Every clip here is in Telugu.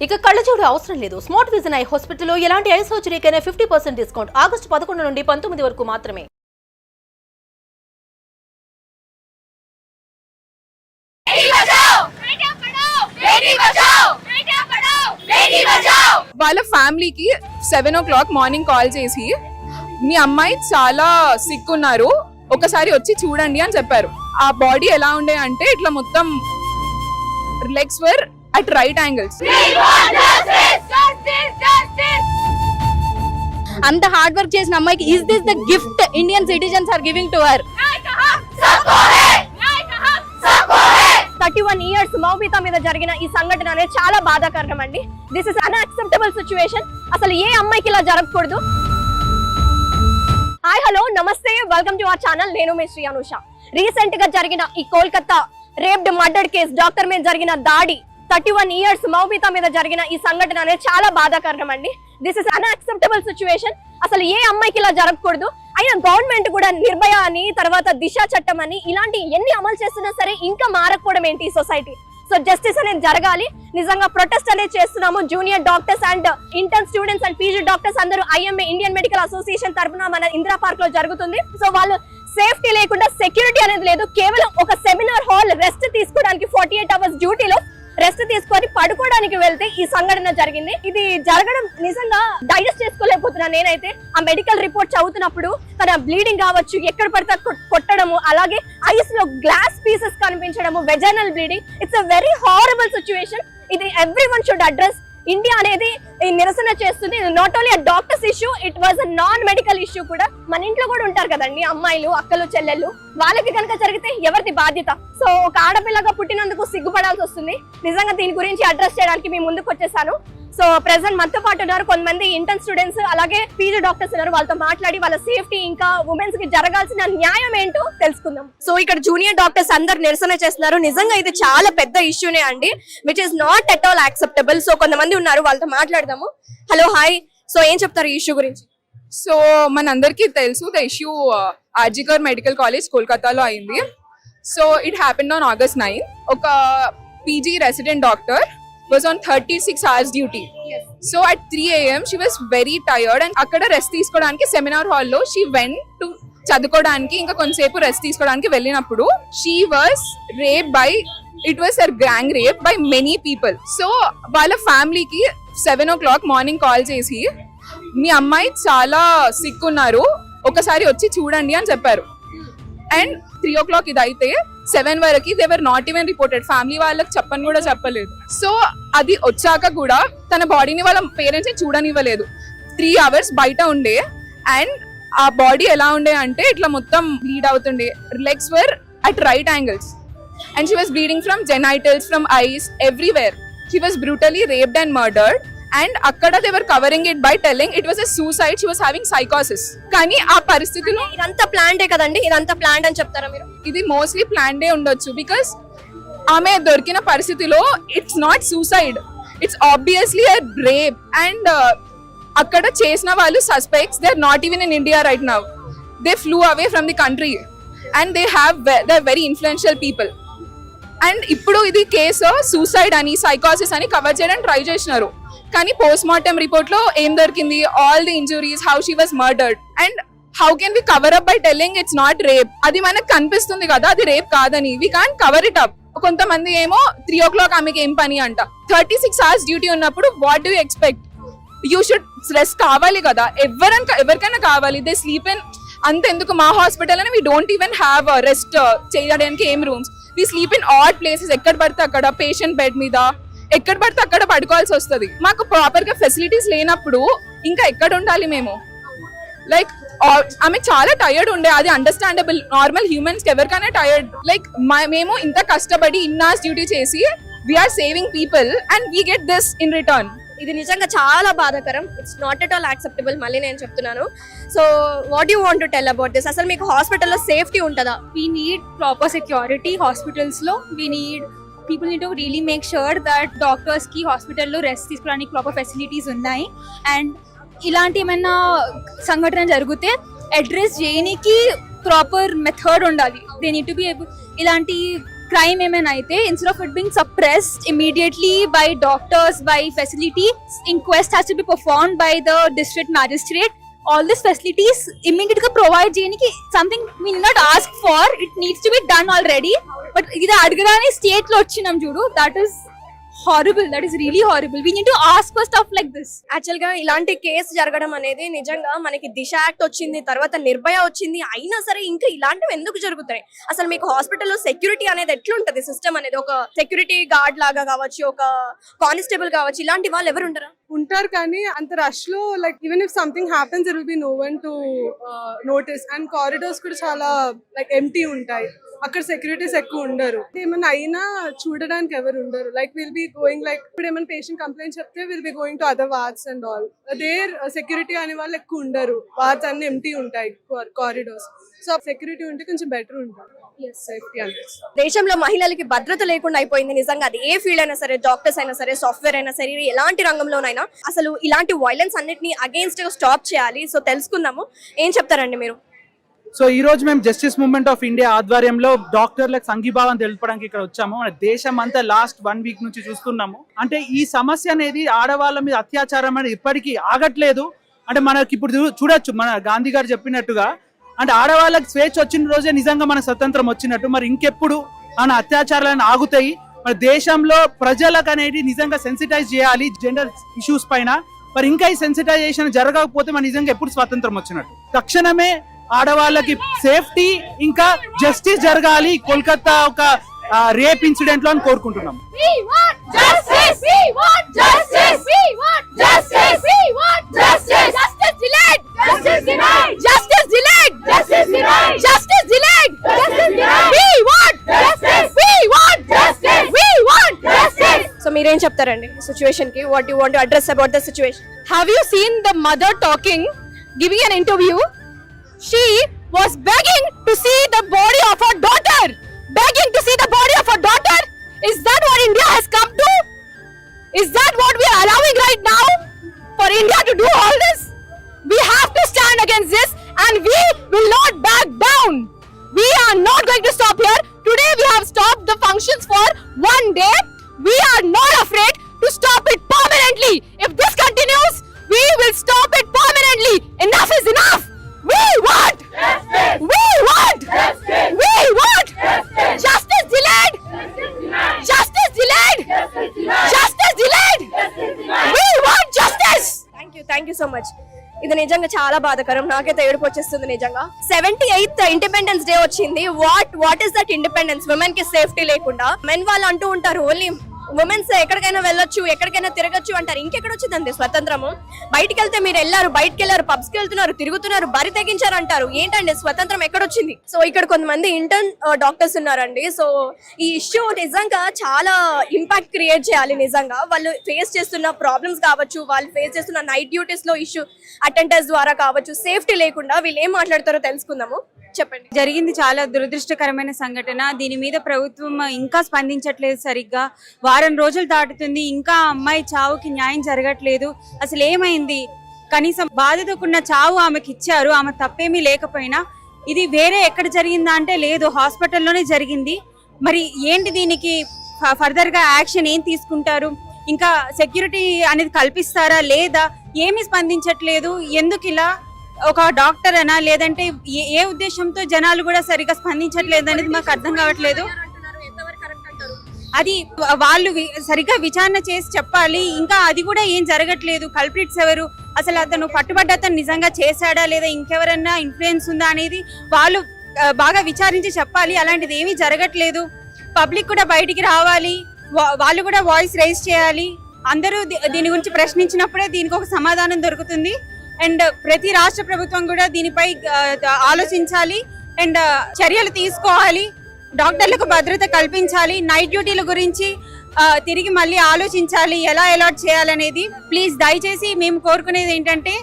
ఇక కళ్ళజోడు అవసరం లేదు. స్మార్ట్ విజన్ ఐ హాస్పిటల్లో ఎలాంటి ఐ సర్జరీకైనా 50% డిస్కౌంట్. ఆగస్టు 11 నుండి 19 వరకు మాత్రమే. వాళ్ళ ఫ్యామిలీకి 7 o'clock మార్నింగ్ కాల్ చేసి మీ అమ్మాయి చాలా సిక్ ఉన్నారు, ఒకసారి వచ్చి చూడండి అని చెప్పారు. ఆ బాడీ ఎలా ఉండే అంటే ఇట్లా మొత్తం legs were at right angles. అంత హార్డ్ వర్క్ చేసిన అమ్మాయికి is this the gift Indian citizens are giving to her? 31 years మౌబితా మీద జరిగిన ఈ సంఘటన అనేది చాలా బాధాకరం అండి. This is unacceptable situation. అసలు ఏ అమ్మాయికి ఇలా జరగకూడదు. హాయ్ హలో నమస్తే, వెల్కమ్ టు అవర్ ఛానల్. నేను మీ శ్రీ అనుష. రీసెంట్ గా జరిగిన ఈ Kolkata raped murder case, doctor మీద జరిగిన దాడి, 31 years మౌబితా మీద జరిగిన ఈ సంఘటన అనేది చాలా బాధాకరం అండి. This is unacceptable situation. అసలు ఏ అమ్మాయికి ఇలా జరగకూడదు. అయినా గవర్నమెంట్ కూడా నిర్భయ అని, తర్వాత దిశ చట్టం అని ఇలాంటి ఎన్ని అమలు చేస్తున్నా సరే ఇంకా మారకపోవడం ఏంటి ఈ సొసైటీ? సో జస్టిస్ అనేది జరగాలి. నిజంగా ప్రొటెస్ట్ అనేది చేస్తున్నాము. Junior doctors and intern students and PG doctors అందరూ IMA ఇండియన్ మెడికల్ అసోసియేషన్ తరఫున మన ఇందిరా పార్క్ లో జరుగుతుంది. సో వాళ్ళు సేఫ్టీ లేకుండా, సెక్యూరిటీ అనేది లేదు, కేవలం ఒక సెమినార్ హాల్ రెస్ట్ తీసుకోవడానికి 48 hours డ్యూటీలో రెస్ట్ తీసుకొని పడుకోవడానికి వెళ్తే ఈ సంఘటన జరిగింది. ఇది జరగడం నిజంగా డైజెస్ట్ చేసుకోలేకపోతున్నా నేనైతే. ఆ మెడికల్ రిపోర్ట్ చదువుతున్నప్పుడు తన బ్లీడింగ్ కావచ్చు, ఎక్కడ పడితే కొట్టడము, అలాగే ఐస్ లో గ్లాస్ పీసెస్ కనిపించడము, vaginal bleeding. It's a very horrible situation. ఇది ఎవ్రీవన్ షుడ్ అడ్రస్. ఇండియా అనేది నిరసన చేస్తుంది. ఇది not only a doctors issue, it was a non medical issue కూడా. మన ఇంట్లో కూడా ఉంటారు కదండి అమ్మాయిలు, అక్కలు, చెల్లెళ్ళు, వాళ్ళకి కనుక జరిగితే ఎవరిది బాధ్యత? సో ఒక ఆడపిల్లగా పుట్టినందుకు సిగ్గుపడాల్సి వస్తుంది. నిజంగా దీని గురించి అడ్రస్ చేయడానికి మేము ముందుకు వచ్చేసాను. సో ప్రెసెంట్ మనతో పాటు ఉన్నారు కొంతమంది ఇంటర్న్ స్టూడెంట్స్, అలాగే పీజీ డాక్టర్స్ ఉన్నారు. వాళ్ళతో మాట్లాడి వాళ్ళ సేఫ్టీ, ఇంకా ఉమెన్స్ కి జరగాల్సిన న్యాయం ఏంటో తెలుసుకుందాం. సో ఇక్కడ జూనియర్ డాక్టర్స్ అందరు నిరసన చేస్తున్నారు. నిజంగా ఇది చాలా పెద్ద ఇష్యూనే అండి, which is not at all acceptable. So కొంతమంది ఉన్నారు, వాళ్ళతో మాట్లాడదాము. Hello, hi. సో ఏం చెప్తారు ఈ ఇష్యూ గురించి? సో మనందరికీ తెలుసు, the issue RG Kar medical college కోల్కతాలో అయింది. So it happened on August 9. ఒక PG resident doctor was on 36 hours duty. Yes. So at 3 AM she was very tired and akkada rest తీసుకోవడానికి సెమినార్ హాల్ లో she went to చదువుకోవడానికి, ఇంకా కొంతసేపు రెస్ట్ తీసుకోవడానికి వెళ్ళినప్పుడు she was raped by, it was a gang rape by many people. So వాళ్ళ ఫ్యామిలీకి 7 o'clock మార్నింగ్ కాల్ చేసి మీ అమ్మాయి చాలా సిక్ ఉన్నారు, ఒకసారి వచ్చి చూడండి అని చెప్పారు. అండ్ 3 o'clock ఇది అయితే 7 వరకు they were not even reported. Family వాళ్ళకి చెప్పని కూడా చెప్పలేదు. సో అది వచ్చాక కూడా తన బాడీని వాళ్ళ పేరెంట్స్ చూడనివ్వలేదు. 3 hours బయట ఉండే. అండ్ ఆ బాడీ ఎలా ఉండే అంటే ఇట్లా మొత్తం బ్లీడ్ అవుతుండే. Legs were at right angles and she was bleeding from genitals, from eyes, everywhere. She was brutally raped and murdered. And అక్కడ they were covering it by telling it was a suicide, she was having సైకోసిస్. కానీ ఆ పరిస్థితిలో ఇదంతా ప్లాండే కదండి, ఇదంతా ప్లాండ్ అని చెప్తారా మీరు? ఇది మోస్ట్లీ ప్లాన్డే ఉండొచ్చు, బికాస్ ఆమె దొరికిన పరిస్థితిలో it's not suicide, it's obviously a rape. And అక్కడ చేసిన వాళ్ళు suspects, they are not even in India right now. They flew away from the country and they very influential people. And ఇప్పుడు ఇది కేసు సూసైడ్ అని, సైకోసిస్ అని కవర్ చేయడానికి ట్రై చేసినారు. కానీ పోస్ట్ మార్టం రిపోర్ట్ లో ఏం దొరికింది? All the injuries, how she was murdered. And how can we cover up by telling it's not rape? అది మనకు కనిపిస్తుంది కదా అది రేప్ కాదని. We can't cover it up. కొంతమంది ఏమో 3 o'clock ఆమెకి ఏం పని అంట. 36 hours డ్యూటీ ఉన్నప్పుడు what do expect? You should rest కావాలి కదా, ఎవరికైనా కావాలి. దే స్లీప్ ఇన్, అంతెందుకు మా హాస్పిటల్ అని we don't even have rest చేయడానికి ఏం rooms. We sleep in odd places, ఎక్కడ పడితే అక్కడ, పేషెంట్ బెడ్ మీద ఎక్కడ పడితే అక్కడ పడుకోవాల్సి వస్తుంది. మాకు ప్రాపర్ గా ఫెసిలిటీస్ లేనప్పుడు ఇంకా ఎక్కడ ఉండాలి మేము? లైక్ ఆమె చాలా టైర్డ్ ఉండే, అది అండర్స్టాండబుల్. నార్మల్ హ్యూమన్స్ కి ఎవరికైనా టైర్డ్. లైక్ మేము ఇంత కష్టపడి ఇన్నాస్ డ్యూటీ చేసి we're saving people and we get this in return. ఇది నిజంగా చాలా బాధాకరం. It's not at all acceptable. మళ్ళీ నేను చెప్తున్నాను. So what you want to tell about this? అసలు మీకు హాస్పిటల్లో సేఫ్టీ ఉంటుందా? We need proper security hospitals lo. People need to really make sure that doctors ki hospital lo rest తీసుకోవడానికి proper facilities ఉన్నాయి. And ఇలాంటి ఏమైనా సంఘటన జరిగితే అడ్రస్ చేయడానికి ప్రాపర్ మెథడ్ ఉండాలి. They need to be able. ఇలాంటి crime ఏమైనా అయితే instead of it being suppressed immediately by doctors, by facility, inquest has to be performed by the district magistrate. All these facilities immediately గా provide చేయడానికి something we need not ask for, it needs to be done already. But ఇది అడగడానికి స్టేట్ లో వచ్చినాం చూడు, that is horrible, that is really horrible. We need to ask for stuff like this. Actual గా ఇలాంటి కేసు జరగడం అనేది నిజంగా మనకి దిశ యాక్ట్ వచ్చింది, తర్వాత నిర్భయ వచ్చింది, అయినా సరే ఇంకా ఇలాంటివి ఎందుకు జరుగుతాయి? అసలు మీకు హాస్పిటల్లో సెక్యూరిటీ అనేది ఎట్లుంటది? సిస్టమ్ అనేది ఒక సెక్యూరిటీ గార్డ్ లాగా కావచ్చు, ఒక కానిస్టేబుల్ కావచ్చు, ఇలాంటి వాళ్ళు ఎవరు ఉంటారా? ఉంటారు కానీ అంత రష్ లో like even if something happens there will be no one to notice. And corridors కూడా చాలా లైక్ ఎంటీ ఉంటాయి, అక్కడ సెక్యూరిటీస్ ఎక్కువ ఉండరు. ఏమైనా అయినా చూడడానికి ఎవరు ఉండరు. Like will be going like ఇప్పుడు ఏమైనా పేషెంట్ కంప్లైంట్ చెప్తే will be going to other wards and all. There security అనే వాళ్ళు ఎక్కువ ఉండరు, వార్డ్స్ అన్ని ఎంటీ ఉంటాయి కారిడోర్స్. సో సెక్యూరిటీ ఉంటే కొంచెం బెటర్ ఉంటుంది. సేఫ్టీ అంటే దేశంలో మహిళలకి భద్రత లేకుండా అయిపోయింది నిజంగా. అది ఏ ఫీల్డ్ అయినా సరే, డాక్టర్స్ అయినా సరే, సాఫ్ట్వేర్ అయినా సరే, ఎలాంటి రంగంలోనైనా అసలు ఇలాంటి వైలెన్స్ అన్నిటిని అగేన్స్ట్ గా స్టాప్ చేయాలి. సో తెలుసుకుందాము, ఏం చెప్తారండి మీరు? సో ఈ రోజు మేము జస్టిస్ మూవ్మెంట్ ఆఫ్ ఇండియా ఆధ్వర్యంలో డాక్టర్లకు సంఘీభావం తెలుపడానికి ఇక్కడ వచ్చాము. మన దేశం అంతా లాస్ట్ 1 వీక్ నుంచి చూస్తున్నాము. అంటే ఈ సమస్య అనేది ఆడవాళ్ళ మీద అత్యాచారం అనేది ఇప్పటికీ ఆగట్లేదు. అంటే మనకి ఇప్పుడు చూడొచ్చు, మన గాంధీ గారు చెప్పినట్టుగా, అంటే ఆడవాళ్ళకి స్వేచ్ఛ వచ్చిన రోజే నిజంగా మన స్వతంత్రం వచ్చినట్టు. మరి ఇంకెప్పుడు మన అత్యాచారాలను ఆగుతాయి? మరి దేశంలో ప్రజలకు అనేది నిజంగా సెన్సిటైజ్ చేయాలి జెండర్ ఇష్యూస్ పైన. మరి ఇంకా ఈ సెన్సిటైజేషన్ జరగకపోతే మన నిజంగా ఎప్పుడు స్వాతంత్రం వచ్చినట్టు. తక్షణమే ఆడవాళ్ళకి సేఫ్టీ ఇంకా జస్టిస్ జరగాలి కోల్కతా ఒక రేప్ ఇన్సిడెంట్ లో అని కోరుకుంటున్నాం. సో మీరేం చెప్తారండి సిచ్యువేషన్ కి? What you want to address about the situation? Have you seen the mother talking, giving an interview? She was begging to see the body of her daughter. Begging to see the body of her daughter. Is that what India has come to? Is that what we are allowing right now? For India to do all this? We have to stand against this and we will not back down. We are not going to stop here. Today we have stopped the functions for 1 day. We are not afraid to stop it permanently. If this continues, we will stop it permanently. Enough is enough. We want justice. We want justice. We want justice. Justice delayed. Justice delayed. Justice delayed. We want justice. Thank you so much. ఇది నిజంగా చాలా బాధాకరం, నాకైతే ఏడుపు వచ్చేస్తుంది నిజంగా. 78th ఇండిపెండెన్స్ డే వచ్చింది. What is that independence? Women కి సేఫ్టీ లేకుండా. మెన్ వాళ్ళు అంటూ ఉంటారు ఓన్లీ ఉమెన్స్ ఎక్కడికైనా వెళ్ళొచ్చు, ఎక్కడికైనా తిరగచ్చు అంటారు. ఇంకెక్కడ వచ్చిందండి స్వతంత్రము? బయటికి వెళ్తే మీరు వెళ్ళారు, బయటికి వెళ్ళారు, పబ్స్ కి వెళ్తున్నారు, తిరుగుతున్నారు, బరి తెగించారు అంటారు. ఏంటండి స్వతంత్రం ఎక్కడొచ్చింది? సో ఇక్కడ కొంతమంది ఇంటర్న్ డాక్టర్స్ ఉన్నారండి. సో ఈ ఇష్యూ నిజంగా చాలా ఇంపాక్ట్ క్రియేట్ చేయాలి. నిజంగా వాళ్ళు ఫేస్ చేస్తున్న ప్రాబ్లమ్స్ కావచ్చు, వాళ్ళు ఫేస్ చేస్తున్న నైట్ డ్యూటీస్ లో ఇష్యూ అటెండర్స్ ద్వారా కావచ్చు, సేఫ్టీ లేకుండా వీళ్ళు ఏం మాట్లాడతారో తెలుసుకుందాము. చెప్పండి. జరిగింది చాలా దురదృష్టకరమైన సంఘటన. దీని మీద ప్రభుత్వం ఇంకా స్పందించట్లేదు సరిగ్గా. వారం రోజులు దాటుతుంది, ఇంకా అమ్మాయి చావుకి న్యాయం జరగట్లేదు. అసలు ఏమైంది? కనీసం బాధితకున్న చావు ఆమెకి ఇచ్చారు, ఆమె తప్పేమీ లేకపోయినా. ఇది వేరే ఎక్కడ జరిగిందా అంటే లేదు, హాస్పిటల్లోనే జరిగింది. మరి ఏంటి దీనికి ఫర్దర్ గా యాక్షన్ ఏం తీసుకుంటారు? ఇంకా సెక్యూరిటీ అనేది కల్పిస్తారా లేదా? ఏమీ స్పందించట్లేదు. ఎందుకు ఇలా? ఒక డాక్టర్ అనా లేదంటే ఏ ఉద్దేశంతో జనాలు కూడా సరిగా స్పందించట్లేదు అనేది మాకు అర్థం కావట్లేదు. అది వాళ్ళు సరిగా విచారణ చేసి చెప్పాలి. ఇంకా అది కూడా ఏం జరగట్లేదు. కల్ప్రిట్స్ ఎవరు, అసలు అతను పట్టుబడ్డ అతను నిజంగా చేశాడా లేదా ఇంకెవరన్నా ఇన్ఫ్లుయెన్స్ ఉందా అనేది వాళ్ళు బాగా విచారించి చెప్పాలి. అలాంటిది ఏమీ జరగట్లేదు. పబ్లిక్ కూడా బయటికి రావాలి, వాళ్ళు కూడా వాయిస్ రైజ్ చేయాలి. అందరూ దీని గురించి ప్రశ్నించినప్పుడే దీనికి ఒక సమాధానం దొరుకుతుంది. అండ్ ప్రతి రాష్ట్ర ప్రభుత్వం కూడా దీనిపై ఆలోచించాలి అండ్ చర్యలు తీసుకోవాలి. డాక్టర్లకు భద్రత కల్పించాలి. నైట్ డ్యూటీల గురించి తిరిగి మళ్ళీ ఆలోచించాలి, ఎలా అలాట్ చేయాలనేది. ప్లీజ్ దయచేసి మేము కోరుకునేది ఏంటంటే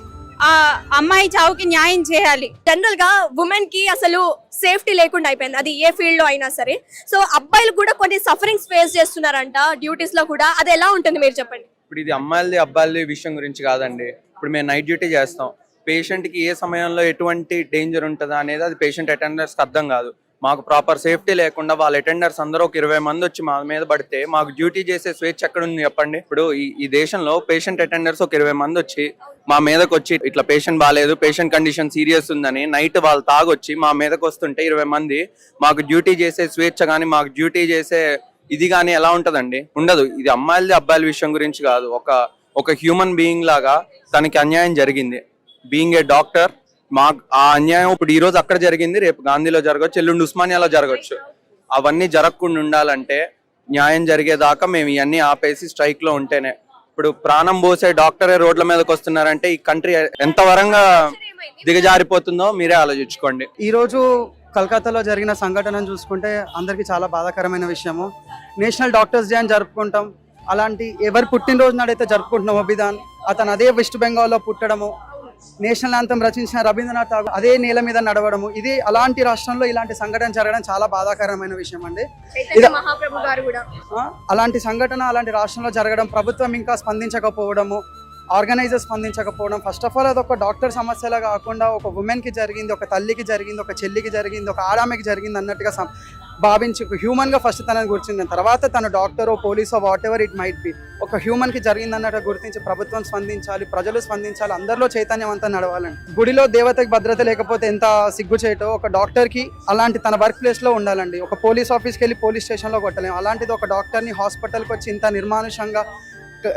ఆ అమ్మాయి చావుకి న్యాయం చేయాలి. జనరల్ గా ఉమెన్ కి అసలు సేఫ్టీ లేకుండా అయిపోయింది, అది ఏ ఫీల్డ్ లో అయినా సరే. సో అబ్బాయిలు కూడా కొన్ని సఫరింగ్స్ ఫేస్ చేస్తున్నారంట డ్యూటీస్ లో కూడా. అది ఎలా ఉంటుంది మీరు చెప్పండి. ఇప్పుడు ఇది అమ్మాయిలది అబ్బాయిలది విషయం గురించి కాదండి. ఇప్పుడు మేము నైట్ డ్యూటీ చేస్తాం. పేషెంట్కి ఏ సమయంలో ఎటువంటి డేంజర్ ఉంటుందా అనేది అది పేషెంట్ అటెండర్స్కి అర్థం కాదు. మాకు ప్రాపర్ సేఫ్టీ లేకుండా వాళ్ళ అటెండర్స్ అందరూ ఒక 20 మంది వచ్చి మా మీద పడితే మాకు డ్యూటీ చేసే స్వేచ్ఛ ఎక్కడ ఉంది చెప్పండి. ఇప్పుడు ఈ దేశంలో పేషెంట్ అటెండర్స్ ఒక 20 మంది వచ్చి మా మీదకి వచ్చి ఇట్లా పేషెంట్ బాగాలేదు, పేషెంట్ కండిషన్ సీరియస్ ఉందని నైట్ వాళ్ళు తాగొచ్చి మా మీదకి వస్తుంటే 20 మంది మాకు డ్యూటీ చేసే స్వేచ్ఛ కానీ మాకు డ్యూటీ చేసే ఇది కానీ ఎలా ఉంటదండి? ఉండదు. ఇది అమ్మాయిలది అబ్బాయిల విషయం గురించి కాదు. ఒక హ్యూమన్ బీయింగ్ లాగా తనకి అన్యాయం జరిగింది. బీయింగ్ ఏ డాక్టర్ మాకు ఆ అన్యాయం ఇప్పుడు ఈ రోజు అక్కడ జరిగింది, రేపు గాంధీలో జరగచ్చు, ఎల్లుండి ఉస్మానియాలో జరగచ్చు. అవన్నీ జరగకుండా ఉండాలంటే న్యాయం జరిగేదాకా మేము ఇవన్నీ ఆపేసి స్ట్రైక్ లో ఉంటేనే. ఇప్పుడు ప్రాణం పోసే డాక్టరే రోడ్ల మీదకి వస్తున్నారంటే ఈ కంట్రీ ఎంత వరంగా దిగజారిపోతుందో మీరే ఆలోచించుకోండి. ఈ రోజు కలకత్తాలో జరిగిన సంఘటనను చూసుకుంటే అందరికీ చాలా బాధాకరమైన విషయము. నేషనల్ డాక్టర్స్ డే అని జరుపుకుంటాం, అలాంటి ఎవరి పుట్టినరోజు నాడైతే జరుపుకుంటున్నాం అభిదాన్, అతను అదే వెస్ట్ బెంగాల్లో పుట్టడము, నేషనల్ యాంథమ్ రచించిన రవీంద్రనాథ్ ఠాగూర్ అదే నేల మీద నడవడము, ఇది అలాంటి రాష్ట్రంలో ఇలాంటి సంఘటన జరగడం చాలా బాధాకరమైన విషయం అండి. మహాప్రభు గారు కూడా అలాంటి సంఘటన అలాంటి రాష్ట్రంలో జరగడం, ప్రభుత్వం ఇంకా స్పందించకపోవడము, ఆర్గనైజర్స్ స్పందించకపోవడం. ఫస్ట్ ఆఫ్ ఆల్ అది ఒక డాక్టర్ సమస్యలా కాకుండా ఒక ఉమెన్కి జరిగింది, ఒక తల్లికి జరిగింది, ఒక చెల్లికి జరిగింది, ఒక ఆడామెకి జరిగింది అన్నట్టుగా భావించి హ్యూమన్గా ఫస్ట్ తనని గుర్తించిన తర్వాత తను డాక్టరో పోలీసో whatever it might be ఒక హ్యూమన్కి జరిగింది అన్నట్టు గుర్తించి ప్రభుత్వం స్పందించాలి, ప్రజలు స్పందించాలి, అందరిలో చైతన్యం అంతా నడవాలండి. గుడిలో దేవతకి భద్రత లేకపోతే ఎంత సిగ్గు చేయటో ఒక డాక్టర్కి అలాంటి తన వర్క్ ప్లేస్లో ఉండాలండి. ఒక పోలీస్ ఆఫీస్కి వెళ్ళి పోలీస్ స్టేషన్లో కొట్టలేము, అలాంటిది ఒక డాక్టర్ని హాస్పిటల్కి వచ్చి ఇంత నిర్మానుషంగా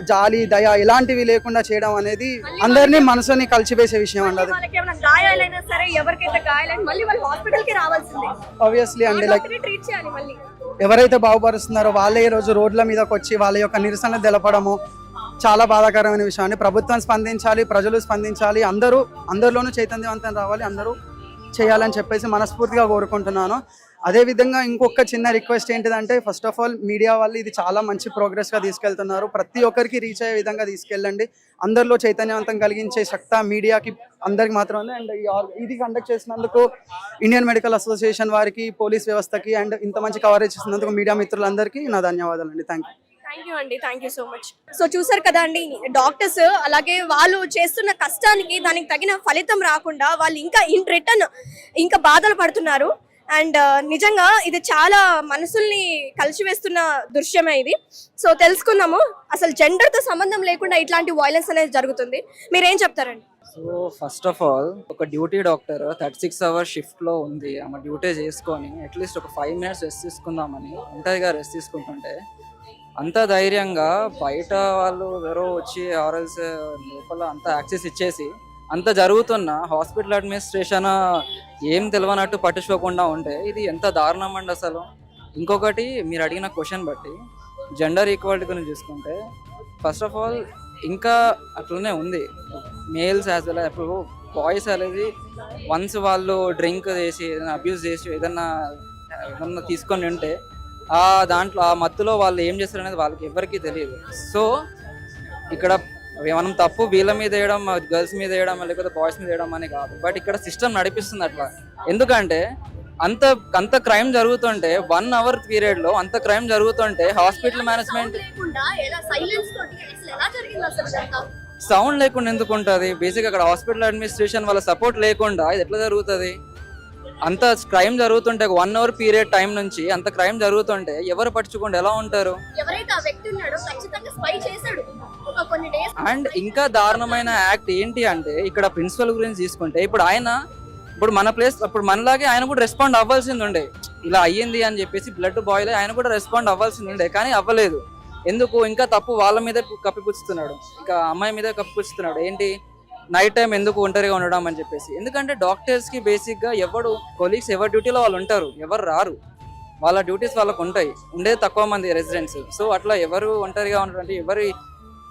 జాలి దయ ఇలాంటివి లేకుండా చేయడం అనేది అందరినీ మనసుని కలిసివేసే విషయం అండి. అది గాయాలైనా సరే ఎవరికైతే గాయాలైనా మళ్ళీ వాళ్ళు హాస్పిటల్ కి రావాల్సిందే ఆబ్వియస్లీ అండి. లైక్ ట్రీట్ చేయాలి. మళ్ళీ ఎవరైతే బాగుపరుస్తున్నారో వాళ్ళే ఈ రోజు రోడ్ల మీదకి వచ్చి వాళ్ళ యొక్క నిరసన తెలపడము చాలా బాధాకరమైన విషయం అండి. ప్రభుత్వం స్పందించాలి, ప్రజలు స్పందించాలి, అందరిలోనూ చైతన్యవంతం రావాలి, అందరూ చేయాలని చెప్పేసి మనస్ఫూర్తిగా కోరుకుంటున్నాను. అదేవిధంగా ఇంకొక చిన్న రిక్వెస్ట్ ఏంటిదంటే, ఫస్ట్ ఆఫ్ ఆల్ మీడియా వాళ్ళు ఇది చాలా మంచి ప్రోగ్రెస్గా తీసుకెళ్తున్నారు, ప్రతి ఒక్కరికి రీచ్ అయ్యే విధంగా తీసుకెళ్ళండి. అందరిలో చైతన్యవంతం కలిగించే శక్తి మీడియాకి అందరికి మాత్రం ఉంది. అండ్ ఇది కండక్ట్ చేసినందుకు ఇండియన్ మెడికల్ అసోసియేషన్ వారికి, పోలీస్ వ్యవస్థకి అండ్ ఇంత మంచి కవరేజ్ చేసినందుకు మీడియా మిత్రులందరికీ నా ధన్యవాదాలు అండి. థ్యాంక్ యూ అండి, thank you so much. So చూసారు కదా అండి, డాక్టర్స్ అలాగే వాళ్ళు చేస్తున్న కష్టానికి దానికి తగిన ఫలితం రాకుండా వాళ్ళు ఇంకా ఇన్ రిటర్న్ ఇంకా బాధలు పడుతున్నారు. అండ్ నిజంగా ఇది చాలా మనసుల్ని కలిసివేస్తున్న దృశ్యమే ఇది. సో తెలుసుకుందాము, అసలు జెండర్తో సంబంధం లేకుండా ఇట్లాంటి వైలెన్స్ అనేది జరుగుతుంది, మీరేం చెప్తారండి? సో ఫస్ట్ ఆఫ్ ఆల్ ఒక డ్యూటీ డాక్టర్ 36 hours షిఫ్ట్లో ఉంది, ఆమె డ్యూటీ చేసుకొని అట్లీస్ట్ ఒక 5 minutes రెస్ట్ తీసుకుందామని ఒంటరిగా రెస్ట్ తీసుకుంటుంటే అంత ధైర్యంగా బయట వాళ్ళు ఎవరో వచ్చి ఆర్ఎల్స్ లోపల అంత యాక్సెస్ ఇచ్చేసి అంత జరుగుతున్న హాస్పిటల్ అడ్మినిస్ట్రేషన్ ఏం తెలియనట్టు పట్టించుకోకుండా ఉంటే ఇది ఎంత దారుణం అండి అసలు. ఇంకొకటి మీరు అడిగిన క్వశ్చన్ బట్టి జెండర్ ఈక్వాలిటీ గురించి చూసుకుంటే ఫస్ట్ ఆఫ్ ఆల్ ఇంకా అట్లనే ఉంది. మేల్స్ యాజ్ వెల్ ఇప్పుడు బాయ్స్ అనేది వన్స్ వాళ్ళు డ్రింక్ చేసి ఏదైనా అబ్యూస్ చేసి ఏదన్నా తీసుకొని ఉంటే ఆ దాంట్లో ఆ మత్తులో వాళ్ళు ఏం చేస్తారు అనేది వాళ్ళకి ఎవరికీ తెలియదు. సో ఇక్కడ మనం తప్పు వీళ్ళ మీద వేయడం, గర్ల్స్ మీద వేయడం, లేకపోతే బాయ్స్ మీద వేయడం అని కాదు, బట్ ఇక్కడ సిస్టమ్ నడిపిస్తుంది అట్లా. ఎందుకంటే అంత క్రైమ్ జరుగుతుంటే 1 hour పీరియడ్లో అంత క్రైమ్ జరుగుతుంటే హాస్పిటల్ మేనేజ్మెంట్ సౌండ్ లేకుండా ఎందుకు ఉంటుంది? బేసిక్గా అక్కడ హాస్పిటల్ అడ్మినిస్ట్రేషన్ వాళ్ళ సపోర్ట్ లేకుండా ఇది ఎట్లా జరుగుతుంది? అంత క్రైమ్ జరుగుతుంటే 1 hour పీరియడ్ టైం నుంచి అంత క్రైమ్ జరుగుతుంటే ఎవరు పట్టించుకోండి ఎలా ఉంటారు? అండ్ ఇంకా దారుణమైన యాక్ట్ ఏంటి అంటే ఇక్కడ ప్రిన్సిపల్ గురించి తీసుకుంటే ఇప్పుడు మన ప్లేస్ అప్పుడు మనలాగే ఆయన కూడా రెస్పాండ్ అవ్వాల్సింది ఉండే, ఇలా అయ్యింది అని చెప్పేసి బ్లడ్ బాయిల్ ఆయన కూడా రెస్పాండ్ అవ్వాల్సింది ఉండే, కానీ అవ్వలేదు. ఎందుకు? ఇంకా తప్పు వాళ్ళ మీద కప్పిపుచ్చుతున్నాడు, ఇంకా అమ్మాయి మీద కప్పిపుచ్చుతున్నాడు. ఏంటి? నైట్ టైం ఎందుకు ఒంటరిగా ఉండడం అని చెప్పేసి. ఎందుకంటే డాక్టర్స్కి బేసిక్గా కొలీగ్స్ ఎవరి డ్యూటీలో వాళ్ళు ఉంటారు, ఎవరు రారు, వాళ్ళ డ్యూటీస్ వాళ్ళకు ఉంటాయి, ఉండేది తక్కువ మంది రెసిడెంట్స్. సో అట్లా ఎవరు ఒంటరిగా ఉంటారంటే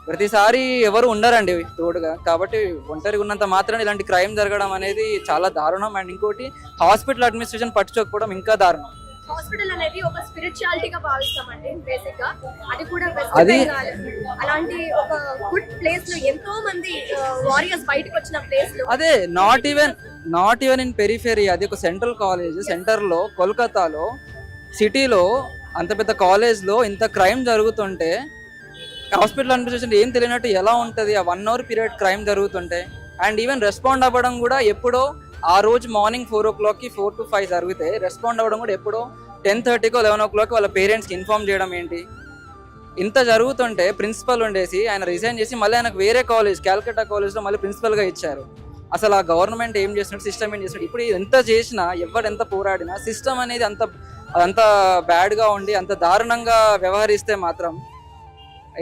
ప్రతిసారి ఎవరు ఉండరండి తోడుగా. కాబట్టి ఒంటరిగా ఉన్నంత మాత్రం ఇలాంటి క్రైమ్ జరగడం అనేది చాలా దారుణం. అండ్ ఇంకోటి హాస్పిటల్ అడ్మినిస్ట్రేషన్ పట్టించుకోకపోవడం ఇంకా దారుణం. హాస్పిటల్ అనేది ఒక స్పిరిచువాలిటీగా భావిస్తామండి బేసిక్ గా. అది కూడా అది అలాంటి ఒక గుడ్ ప్లేస్ లో ఎంతో మంది వారియర్స్ బయటకు వచ్చిన ప్లేస్ లో అదే నాట్ ఈవెన్ ఇన్ పెరిఫెరీ. అది ఒక సెంట్రల్ కాలేజ్, సెంటర్ లో కోల్కతాలో సిటీలో అంత పెద్ద కాలేజ్ లో ఇంత క్రైమ్ జరుగుతుంటే హాస్పిటల్ అడ్మినిస్ట్రేషన్ ఏం తెలియనట్టు ఎలా ఉంటుంది? ఆ 1 hour పీరియడ్ క్రైమ్ జరుగుతుంటే. అండ్ ఈవెన్ రెస్పాండ్ అవ్వడం కూడా ఎప్పుడో ఆ రోజు మార్నింగ్ 4 o'clock 4 to 5 జరిగితే రెస్పాండ్ అవ్వడం కూడా ఎప్పుడో 10:30 11 o'clock వాళ్ళ పేరెంట్స్కి ఇన్ఫార్మ్ చేయడం ఏంటి? ఇంత జరుగుతుంటే ప్రిన్సిపల్ ఉండేసి ఆయన రిజైన్ చేసి మళ్ళీ ఆయనకు వేరే కాలేజ్ క్యాల్కటా కాలేజ్లో మళ్ళీ ప్రిన్సిపల్గా ఇచ్చారు. అసలు ఆ గవర్నమెంట్ ఏం చేస్తున్నట్టు, సిస్టమ్ ఏం చేస్తున్నట్టు? ఇప్పుడు ఎంత చేసినా ఎవరు ఎంత పోరాడినా సిస్టమ్ అనేది అంత బ్యాడ్గా ఉండి అంత దారుణంగా వ్యవహరిస్తే మాత్రం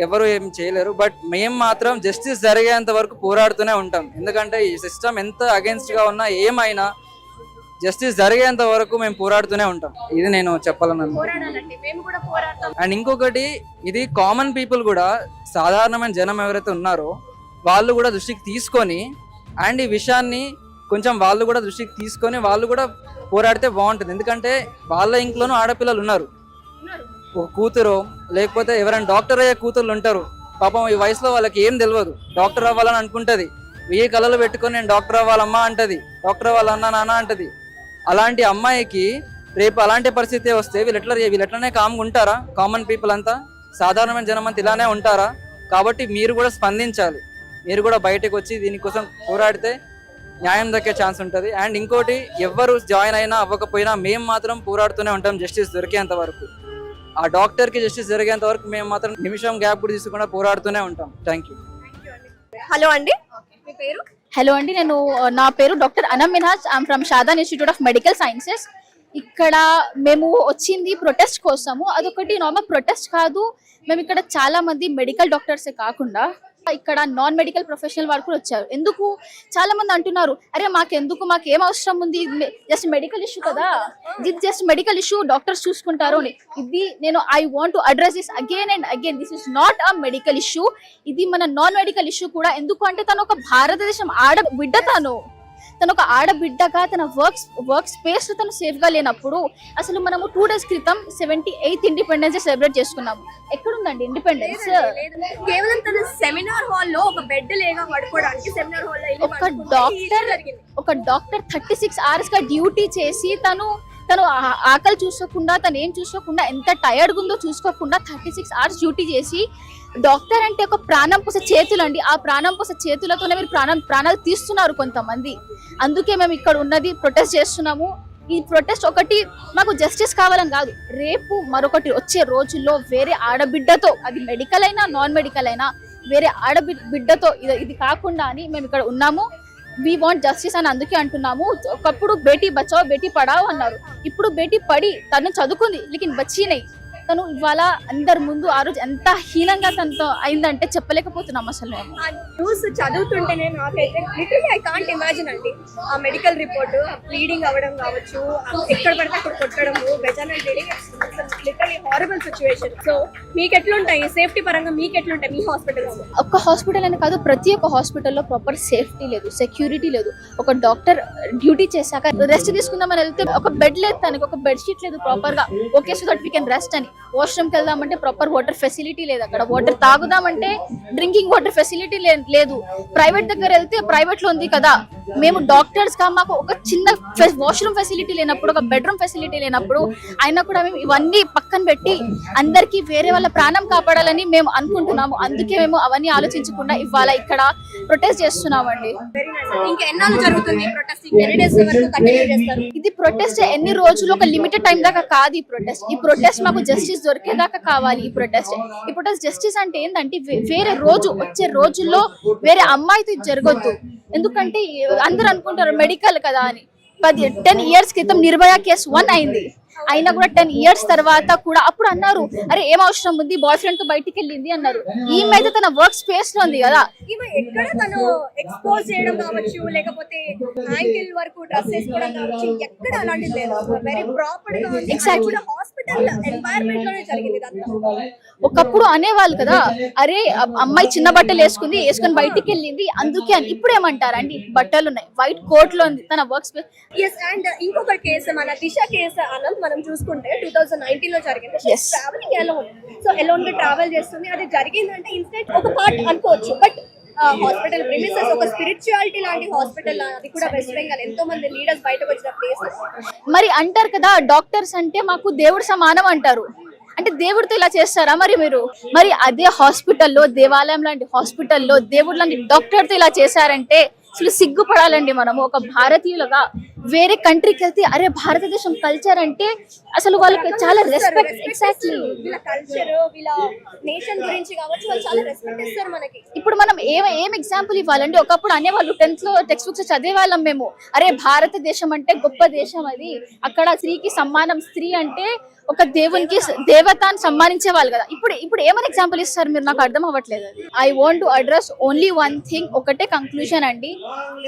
ఎవరు ఏం చేయలేరు. బట్ మేము మాత్రం జస్టిస్ జరిగేంత వరకు పోరాడుతూనే ఉంటాం. ఎందుకంటే ఈ సిస్టమ్ ఎంత అగేన్స్ట్గా ఉన్నా ఏమైనా జస్టిస్ జరిగేంత వరకు మేము పోరాడుతూనే ఉంటాం. ఇది నేను చెప్పాలన్నాను. అండ్ ఇంకొకటి, ఇది కామన్ పీపుల్ కూడా, సాధారణమైన జనం ఎవరైతే ఉన్నారో వాళ్ళు కూడా దృష్టికి తీసుకొని అండ్ ఈ విషయాన్ని కొంచెం వాళ్ళు కూడా దృష్టికి తీసుకొని వాళ్ళు కూడా పోరాడితే బాగుంటుంది. ఎందుకంటే వాళ్ళ ఇంట్లోనూ ఆడపిల్లలు ఉన్నారు. ఒక కూతురు లేకపోతే ఎవరైనా డాక్టర్ అయ్యే కూతుర్లు ఉంటారు. పాపం ఈ వయసులో వాళ్ళకి ఏం తెలియదు, డాక్టర్ అవ్వాలని అనుకుంటుంది. 1000 కళలు పెట్టుకొని నేను డాక్టర్ అవ్వాలమ్మా అంటది, డాక్టర్ అవ్వాలన్నా నాన్న అంటది. అలాంటి అమ్మాయికి రేపు అలాంటి పరిస్థితి వస్తే వీళ్ళు ఎట్లనే కామ్గా ఉంటారా? కామన్ పీపుల్ అంతా, సాధారణమైన జనం అంతా ఇలానే ఉంటారా? కాబట్టి మీరు కూడా స్పందించాలి. మీరు కూడా బయటకు వచ్చి దీనికోసం పోరాడితే న్యాయం దక్కే ఛాన్స్ ఉంటుంది. అండ్ ఇంకోటి, ఎవరు జాయిన్ అయినా అవ్వకపోయినా మేము మాత్రం పోరాడుతూనే ఉంటాం జస్టిస్ దొరికేంత వరకు. ఆ డాక్టర్కి జస్టిస్ జరిగేంత వరకు మేము మాత్రం నిమిషం గ్యాప్ కూడా తీసుకుండా పోరాడుతూనే ఉంటాం. Thank you. హలో అండి, మీ పేరు? హలో అండి, నా పేరు doctor Anam Minhaj. I'm from Shadan institute of medical sciences. ఇక్కడ మేము వచ్చింది ప్రొటెస్ట్ కోసము. అదొకటి నార్మల్ ప్రొటెస్ట్ కాదు. మేము ఇక్కడ చాలా మంది మెడికల్ డాక్టర్సే కాకుండా ఇక్కడ నాన్ మెడికల్ ప్రొఫెషనల్ వాళ్ళు కూడా వచ్చారు. ఎందుకు చాలా మంది అంటున్నారు, అరే మాకేం అవసరం ఉంది, జస్ట్ మెడికల్ ఇష్యూ కదా, ఇది జస్ట్ మెడికల్ ఇష్యూ, డాక్టర్స్ చూసుకుంటారు అని. ఇది నేను I want to address this again and again. This is not a medical issue, ఇది మన నాన్ మెడికల్ ఇష్యూ కూడా. ఎందుకు అంటే తను ఒక భారతదేశం ఆడబిడ్డ, తను ఒక ఆడబిడ్డగా తన వర్క్ స్పేస్ తను సేఫ్ గా లేనప్పుడు, అసలు మనము 2 days క్రితం 78th ఇండిపెండెన్స్ డే సెలబ్రేట్ చేసుకున్నాము. ఎక్కడుందండి ఇండిపెండెన్స్? కేవలం తన సెమినార్ హాల్ లో ఒక బెడ్ లేగా పడుకోవడానికి సెమినార్ హాల్ లో ఒక డాక్టర్ 36 hours గా డ్యూటీ చేసి తను ఆకలి చూసుకోకుండా, తను ఏం చూసుకోకుండా, ఎంత టైర్డ్ ఉందో చూసుకోకుండా 36 hours డ్యూటీ చేసి, డాక్టర్ అంటే ఒక ప్రాణం పోసే చేతులు అండి. ఆ ప్రాణం పోసే చేతులతోనే మీరు ప్రాణాలు తీస్తున్నారు కొంతమంది. అందుకే మేము ఇక్కడ ఉన్నది ప్రొటెస్ట్ చేస్తున్నాము. ఈ ప్రొటెస్ట్ ఒకటి మాకు జస్టిస్ కావాలని కాదు, రేపు మరొకటి వచ్చే రోజుల్లో వేరే ఆడబిడ్డతో, అది మెడికల్ అయినా నాన్ మెడికల్ అయినా, వేరే ఆడబిడ్డతో ఇది కాకుండా అని మేము ఇక్కడ ఉన్నాము. వీ వాంట్ జస్టిస్ అని అందుకే అంటున్నాము. ఒకప్పుడు బేటీ బచావో బేటీ పడావో అన్నారు, ఇప్పుడు బేటీ పడి తను చదువుకుంది లేకిన్ బచ్చీనై. తను ఇవాళ అందరి ముందు ఆ రోజు ఎంత హీనంగా తనతో అయిందంటే చెప్పలేకపోతున్నాం అసలు. మేము ఆ న్యూస్ చదువుతుంటేనే నాకైతే లిటరల్లీ ఐ కాంట్ ఇమాజిన్ అండి. ఆ మెడికల్ రిపోర్ట్ బ్లీడింగ్ అవ్వడం కావచ్చు, ఎక్కడ పడితే అక్కడ కొట్టడము, vaginal bleeding, literally horrible situation. So మీకు ఎట్లుంటాయి సేఫ్టీ పరంగా, మీకు ఎట్లుంటాయి మీ హాస్పిటల్? ఒక్క హాస్పిటల్ అని కాదు, ప్రతి ఒక్క హాస్పిటల్లో ప్రాపర్ సేఫ్టీ లేదు, సెక్యూరిటీ లేదు. ఒక డాక్టర్ డ్యూటీ చేశాక రెస్ట్ తీసుకుందామని వెళ్తే ఒక బెడ్ లేదు, తనకి ఒక బెడ్ షీట్ లేదు ప్రాపర్ గా. Okay, so that we can rest అని. వాష్రూమ్కి వెళ్దామంటే ప్రాపర్ వాటర్ ఫెసిలిటీ లేదు, అక్కడ వాటర్ తాగుదామంటే డ్రింకింగ్ వాటర్ ఫెసిలిటీ లేదు. ప్రైవేట్ దగ్గర వెళ్తే ప్రైవేట్ లో ఉంది కదా. మేము డాక్టర్స్ గా మాకు ఒక చిన్న వాష్రూమ్ ఫెసిలిటీ లేనప్పుడు, ఒక బెడ్రూమ్ ఫెసిలిటీ లేనప్పుడు అయినా కూడా మేము ఇవన్నీ పక్కన పెట్టి అందరికి వేరే వాళ్ళ ప్రాణం కాపాడాలని మేము అనుకుంటున్నాము. అందుకే మేము అవన్నీ ఆలోచించకుండా ఇవాళ ఇక్కడ ప్రొటెస్ట్ చేస్తున్నామండి. ఇంకా ఎన్నాళ్ళు జరుగుతుంది ప్రొటెస్ట్? ఎన్ని డేస్ వరకు కంటిన్యూ చేస్తారు? ఇది ప్రొటెస్ట్ ఎన్ని రోజులు, ఒక లిమిటెడ్ టైం దాకా కాదు. ఈ ప్రొటెస్ట్ మాకు జస్టిస్ దొరికేదాకా కావాలి. ఈ ప్రొటెస్ట్ జస్టిస్ అంటే ఏంటంటే వేరే రోజు వచ్చే రోజుల్లో వేరే అమ్మాయితో ఇది జరగొద్దు. ఎందుకంటే అందరూ అనుకుంటారు మెడికల్ కదా అని. 10 years క్రితం నిర్భయ కేసు 1 అయింది, అయినా కూడా 10 years తర్వాత కూడా అప్పుడు అన్నారు, అరే ఏం అవసరం ఉంది, బాయ్ ఫ్రెండ్ తో బయటికి వెళ్ళింది అన్నారు. ఈమె అయితే తన వర్క్ స్పేస్ లో ఉంది కదా. ఈమె ఎక్కడ తను ఎక్స్పోజ్ చేయడం కావచ్చు, లేకపోతే యాంకిల్ వరకు డ్రెస్ వేసుకోవడం కావచ్చు, ఎక్కడ అలాంటిది లేదు. వెరీ ప్రాపర్ గా ఎగ్జాక్ట్లీ హాస్పిటల్ ఎన్వైరన్మెంట్ లోనే జరిగింది ఇదంతా. ఒకప్పుడు అనేవాళ్ళు కదా, అరే అమ్మాయి చిన్న బట్టలు వేసుకొని బయటికి వెళ్ళింది అందుకే అని. ఇప్పుడు ఏమంటారండి, బట్టలు ఉన్నాయి, వైట్ కోట్ లో ఉంది, తన వర్క్ స్పేస్. ఎస్. అండ్ ఇంకొక కేసు, మన దిశ కేసు అనంత్ మనం చూసుకుంటే 2019 లో జరిగింది. ట్రావెలింగ్ అలోన్, సో అలోన్ గా ట్రావెల్ చేస్తుంది. అది జరిగిందంటే ఇన్సిడెంట్ ఒక పార్ట్ అనుకోవచ్చు, బట్ హాస్పిటల్ ప్రిమిసెస్ ఒక స్పిరిచువాలిటీ లాంటి హాస్పిటల్, అది కూడా వెస్ట్ బెంగాల్, ఎంతో మంది లీడర్స్ బయటకు వచ్చిన ప్లేస్. మరి అంటారు కదా డాక్టర్స్ అంటే మాకు దేవుడు సమానం అంటారు. అంటే దేవుడితో ఇలా చేస్తారా మరి మీరు? మరి అదే హాస్పిటల్లో, దేవాలయం లాంటి హాస్పిటల్లో దేవుడు లాంటి డాక్టర్తో ఇలా చేశారంటే అసలు సిగ్గుపడాలండి మనము ఒక భారతీయులుగా. వేరే కంట్రీకి వెళ్తే అరే భారతదేశం కల్చర్ అంటే అసలు వాళ్ళకి చాలా రెస్పెక్ట్. ఎగ్జాక్ట్లీ వీళ్ళ కల్చర్ వీళ్ళ నేషన్ గురించి కావచ్చు వాళ్ళు చాలా రెస్పెక్ట్ ఇస్తారు మనకి. ఇప్పుడు మనం ఏం ఎగ్జాంపుల్ ఇవ్వాలండి? ఒకప్పుడు అనేవాళ్ళు 10th లో టెక్స్ట్ బుక్స్ చదివే వాళ్ళం మేము, అరే భారతదేశం అంటే గొప్ప దేశం, అది అక్కడ స్త్రీకి సమ్మానం, స్త్రీ అంటే ఒక దేవునికి దేవత అని సమ్మానించే వాళ్ళు కదా. ఇప్పుడు ఏమని ఎగ్జాంపుల్ ఇస్తారు మీరు? నాకు అర్థం అవ్వట్లేదు. I want to address only one thing, ఒకటే కంక్లూజన్ అండి.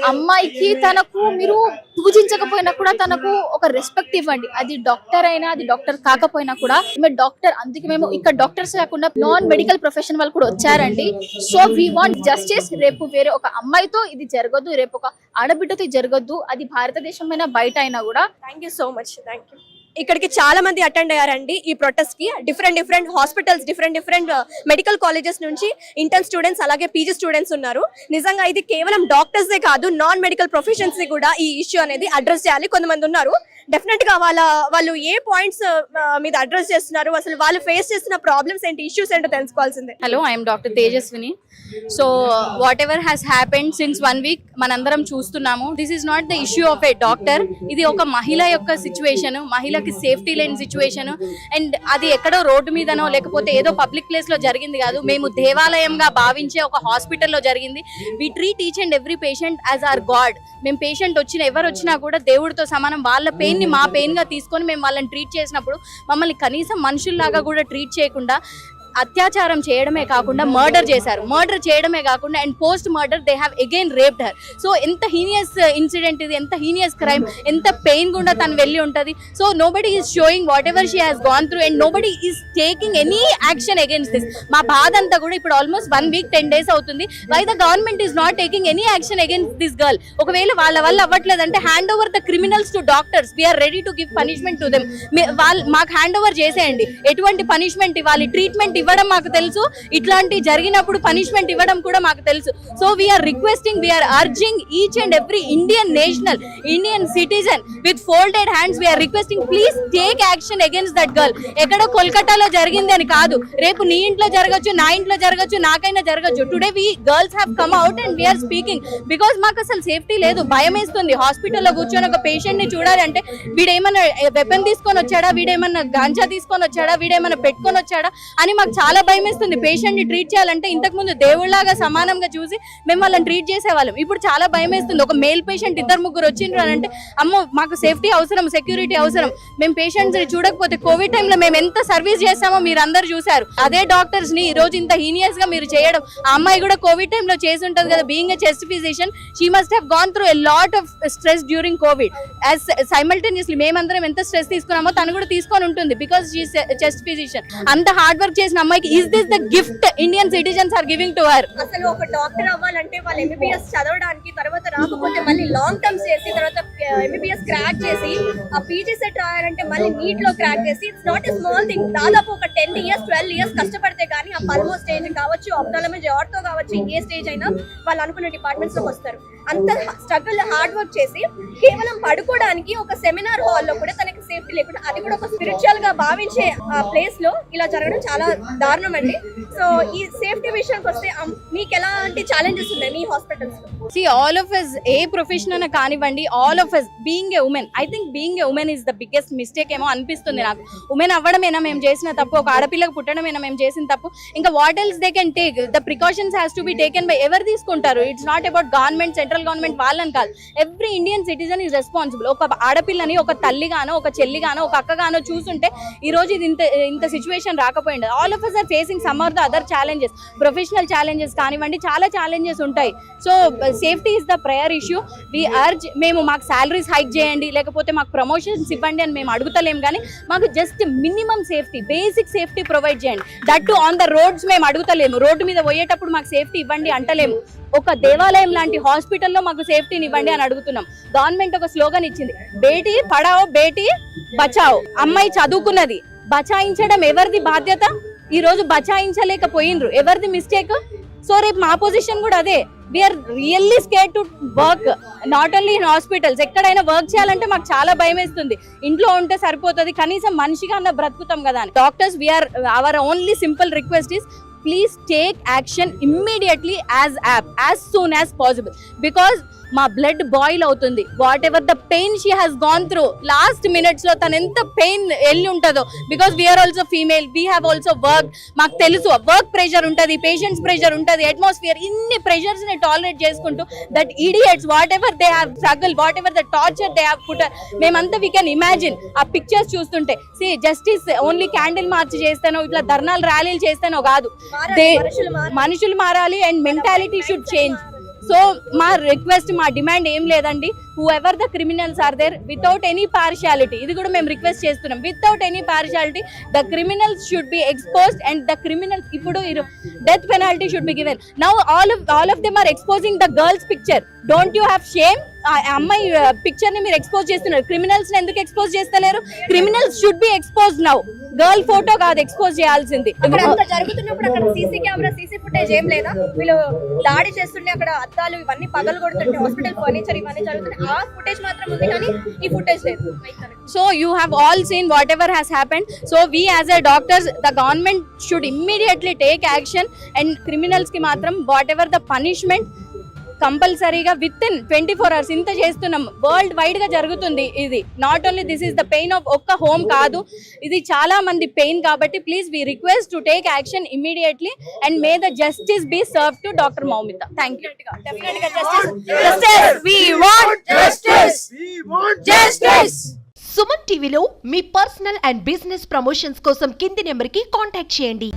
అమ్మాయికి తనకు మీరు పూజించకపోయినా కూడా తనకు ఒక రెస్పెక్ట్ ఇవ్వండి. అది డాక్టర్ అయినా, అది డాక్టర్ కాకపోయినా కూడా మేము డాక్టర్. అందుకే మేము ఇక్కడ డాక్టర్స్ కాకుండా నాన్ మెడికల్ ప్రొఫెషన్ వాళ్ళు కూడా వచ్చారండి. So we want justice. రేపు వేరే ఒక అమ్మాయితో ఇది జరగద్దు, రేపు ఒక ఆడబిడ్డతో ఇది జరగద్దు, అది భారతదేశం అయినా బయట అయినా కూడా. Thank you so much. Thank you. ఇక్కడికి చాలా మంది అటెండ్ అయ్యారండి ఈ ప్రొటెస్ట్ కి. Different hospitals, different medical colleges నుంచి ఇంటర్న్ స్టూడెంట్స్ అలాగే పీజీ స్టూడెంట్స్ ఉన్నారు. నిజంగా ఇది కేవలం డాక్టర్స్ కాదు, నాన్ మెడికల్ ప్రొఫెషన్స్ కూడా ఈ ఇష్యూ అనేది అడ్రస్ చేయాలి. కొంతమంది ఉన్నారు డెఫినెట్ గా వాళ్ళు ఏ పాయింట్స్ మీద అడ్రస్ చేస్తున్నారు, అసలు వాళ్ళు ఫేస్ చేస్తున్న ప్రాబ్లమ్స్ ఏంటి, ఇష్యూస్ ఏంటో తెలుసుకోవాల్సిందే. Hello, I'm doctor Tejaswini. So whatever has happened since 1 week మనందరం చూస్తున్నాము. This is not the issue of a doctor. ఇది ఒక మహిళ యొక్క సిచ్యువేషన్, మహిళకి సేఫ్టీ లేని సిచ్యువేషన్. అండ్ అది ఎక్కడో రోడ్డు మీదనో లేకపోతే ఏదో పబ్లిక్ ప్లేస్ లో జరిగింది కాదు, మేము దేవాలయంగా భావించే ఒక హాస్పిటల్లో జరిగింది. We treat each and every patient as our god. మేము పేషెంట్ ఎవరు వచ్చినా కూడా దేవుడితో సమానం. వాళ్ళ పెయిన్ ని మా పెయిన్ గా తీసుకొని మేము వాళ్ళని ట్రీట్ చేసినప్పుడు మమ్మల్ని కనీసం మనుషుల్లాగా కూడా ట్రీట్ చేయకుండా అత్యాచారం చేయడమే కాకుండా మర్డర్ చేశారు. మర్డర్ చేయడమే కాకుండా and post murder they have again raped her. So ఎంత హీనియస్ ఇన్సిడెంట్ ఇది, ఎంత హీనియస్ క్రైమ్, ఎంత పెయిన్ గుండా తను వెళ్ళి ఉంటుంది. So nobody is showing whatever she has gone through and nobody is taking any action against this. మా బాధ అంతా కూడా ఇప్పుడు ఆల్మోస్ట్ 1 week 10 days అవుతుంది. Why the government is not taking any action against this girl? ఒకవేళ వాళ్ళ వల్ల అవ్వట్లేదంటే hand over the criminals to doctors. We are ready to give punishment to them. మాకు హ్యాండ్ ఓవర్ చేసేయండి. ఎటువంటి పనిష్మెంట్ ఇవ్వాలి, ట్రీట్మెంట్ ఇవ్వడం మాకు తెలుసు, ఇట్లాంటి జరిగినప్పుడు పనిష్మెంట్ ఇవ్వడం కూడా మాకు తెలుసు. So we're requesting, we're urging each and every Indian national, Indian citizen with folded hands, we're requesting please take action against that girl. ఎక్కడో కోల్కతాలో జరిగింది అని కాదు, రేపు నీ ఇంట్లో జరగచ్చు, నా ఇంట్లో జరగచ్చు, నాకైనా జరగచ్చు. Today we girls have come out and we're speaking because మాకు అసలు సేఫ్టీ లేదు, భయం వేస్తుంది. హాస్పిటల్లో కూర్చొని ఒక పేషెంట్ ని చూడాలి అంటే వీడేమన్నా వెపన్ తీసుకొని వచ్చాడా, వీడేమన్నా గాంజా తీసుకొని వచ్చాడా, వీడేమన్నా పెట్టుకొని వచ్చాడా అని మాకు చాలా భయం వేస్తుంది. పేషెంట్ ని ట్రీట్ చేయాలంటే ఇంతకు ముందు దేవుళ్లాగా సమానంగా చూసి మేము వాళ్ళని ట్రీట్ చేసేవాళ్ళం. ఇప్పుడు చాలా భయం వేస్తుంది. ఒక మేల్ పేషెంట్ 2-3 వచ్చిండ్రు అని అంటే అమ్మో మాకు సేఫ్టీ అవసరం, సెక్యూరిటీ అవసరం. మేము పేషెంట్స్ చూడకపోతే కోవిడ్ టైంలో మేము ఎంత సర్వీస్ చేస్తామో మీరు అందరు చూసారు. అదే డాక్టర్స్ ని ఈ రోజు ఇంత హీనియస్ గా మీరు చేయడం. ఆ అమ్మాయి కూడా కోవిడ్ టైంలో చేసి ఉంటుంది కదా, being a chest physician she must have gone through a lot of stress during COVID. As simultaneously మేమందరం ఎంత స్ట్రెస్ తీసుకున్నామో తను కూడా తీసుకొని ఉంటుంది బికాస్ షీ చెస్ట్ ఫిజిషియన్. అంత హార్డ్ వర్క్ చేసిన అమ్మాయికి is this the gift Indian citizens are giving to her? అసలు ఒక డాక్టర్ అవ్వాలంటే వాళ్ళు MBBS చదవడానికి, తర్వాత రాకపోతే మళ్ళీ లాంగ్ టర్మ్స్ చేసి, తర్వాత MBBS క్రాక్ చేసి, ఆ PG సెట్ రాయాలంటే మళ్ళీ నీట్ లో క్రాక్ చేసి, it's not a small thing. దాదాపు ఒక 10 years 12 years కష్టపడితే కానీ ఆ పల్మో స్టేజ్ కావచ్చు, ఆప్థాలమీ ఆర్థో కావచ్చు, ఏ స్టేజ్ అయినా వాళ్ళు అనుకున్న డిపార్ట్మెంట్స్ లోకి వస్తారు. అంత స్ట్రగుల్ హార్డ్ వర్క్ చేసి కేవలం పడుకోవడానికి ఒక సెమినార్ హాల్లో కూడా తనకి సేఫ్టీ లేకుండా, అది కూడా ఒక స్పిరిచువల్ గా భావించే ఆ ప్లేస్ లో ఇలా జరగడం చాలా దారుణం అండి. సో ఈ సేఫ్టీ విషయానికి వస్తే మీకు ఎలాంటి ఛాలెంజెస్ ఉన్నాయి మీ హాస్పిటల్స్ లో? See, all of us, A profession అయినా కానివ్వండి, all of us being a woman, I think being a woman is the biggest mistake ఏమో అనిపిస్తుంది నాకు. ఉమెన్ అవ్వడమేనా మేము చేసిన తప్పు, ఒక ఆడపిల్లకు పుట్టడమేనా మేము చేసిన తప్పు? ఇంకా what else they can take? The precautions has to be taken by ఎవరు తీసుకుంటారు? It's not about government, central government వాళ్ళని కాదు. Every Indian citizen is responsible. ఒక ఆడపిల్లని ఒక తల్లిగానో, ఒక చెల్లిగానో, ఒక అక్కగానో చూసుంటే ఈ రోజు ఇది ఇంత సిచ్యువేషన్ రాకపోయింది. All of us are facing some or the other challenges, professional challenges కానివ్వండి, చాలా ఛాలెంజెస్ ఉంటాయి. So safety is the prior issue. We urge, మేము మాకు శాలరీస్ హైక్ చేయండి, లేకపోతే మాకు ప్రమోషన్స్ ఇవ్వండి అని మేము అడుగుతలేము, కానీ మాకు just minimum safety, basic safety provide చేయండి. That too on the roads మేము అడుగుతలేము. రోడ్డు మీద పోయేటప్పుడు మాకు సేఫ్టీ ఇవ్వండి అంటలేము. ఒక దేవాలయం లాంటి హాస్పిటల్లో మాకు సేఫ్టీని ఇవ్వండి అని అడుగుతున్నాం. గవర్నమెంట్ ఒక స్లోగన్ ఇచ్చింది, బేటీ పడావో బేటీ బచావో. అమ్మాయి చదువుకున్నది, బచాయించడం ఎవరిది బాధ్యత? ఈ రోజు బచాయించలేకపోయినరు, ఎవరిది మిస్టేక్? సో రేపు మా పొజిషన్ కూడా అదే. We're really scared to work, not only in hospitals. ఎక్కడైనా వర్క్ చేయాలంటే మాకు చాలా భయం వేస్తుంది. ఇంట్లో ఉంటే సరిపోతుంది, కనీసం మనిషిగా అన్న బ్రతుకుతాం కదా అని. Doctors, we're our only simple request is please take action immediately as soon as possible, because మా బ్లడ్ బాయిల్ అవుతుంది. Whatever the pain she has gone through last minutes లో తను ఎంత పెయిన్ వెళ్ళి ఉంటుందో, because we're also female, we have also work. మాకు తెలుసు వర్క్ ప్రెషర్ ఉంటుంది, పేషెంట్స్ ప్రెషర్ ఉంటుంది, అట్మాస్ఫియర్, ఇన్ని ప్రెషర్స్ ని టాలరేట్ చేసుకుంటూ that idiots whatever they have struggle, whatever the torture they have put, మేమంతా వీ కెన్ ఇమాజిన్ ఆ పిక్చర్స్ చూస్తుంటే. See justice only candle March చేస్తానో ఇట్లా ధర్నాలు ర్యాలీలు చేస్తానో కాదు, మనుషులు మారాలి and mentality should change. So మా రిక్వెస్ట్, మా డిమాండ్ ఏం లేదండి, whoever the criminals are there without any partiality, ఇది కూడా మేము రిక్వెస్ట్ చేస్తున్నాం, without any partiality the criminals should be exposed and the criminals ఇప్పుడు death penalty should be given. Now all of them are exposing the girls picture. Don't you have shame? ఆ అమ్మాయి పిక్చర్ ని మీరు ఎక్స్పోజ్ చేస్తున్నారు, క్రిమినల్స్ ని ఎందుకు ఎక్స్పోజ్ చేస్తలేరు? Criminals should B expose now, girl photo కాదు ఎక్స్పోజ్ చేయాల్సింది. అక్కడ అంత జరుగుతున్నప్పుడు అక్కడ సీసీ కెమెరా, సీసీ ఫుటేజ్ ఏం లేదా? వీళ్ళు దాడి చేస్తుంటే అక్కడ అద్దాలు ఇవన్నీ పగలు కొడుతుంటే, హాస్పిటల్ ఫర్నిచర్ ఇవన్నీ జరుగుతున్నాయి, ఆ ఫుటేజ్ మాత్రం ఉంది కానీ ఈ ఫుటేజ్ లేదు. So you have all seen whatever has happened. So we as a doctors, the government should immediately take action and criminals ki matram whatever the punishment కంపల్సరీగా విత్ ఇన్ 24 hours ఇంత చేస్తున్నాం. వరల్డ్ వైడ్ గా జరుగుతుంది ఇది. Not only this is the pain of ఒక్క హోమ్ కాదు, ఇది చాలా మంది పెయిన్. కాబట్టి please we request to take action immediately and may the justice be serve to doctor Moumita. Thank you. డెఫినెట్గా justice, we want justice. Suman టీవీలో మీ పర్సనల్ అండ్ బిజినెస్ ప్రమోషన్స్ కోసం కింది నెంబర్కి కాంటాక్ట్ చేయండి.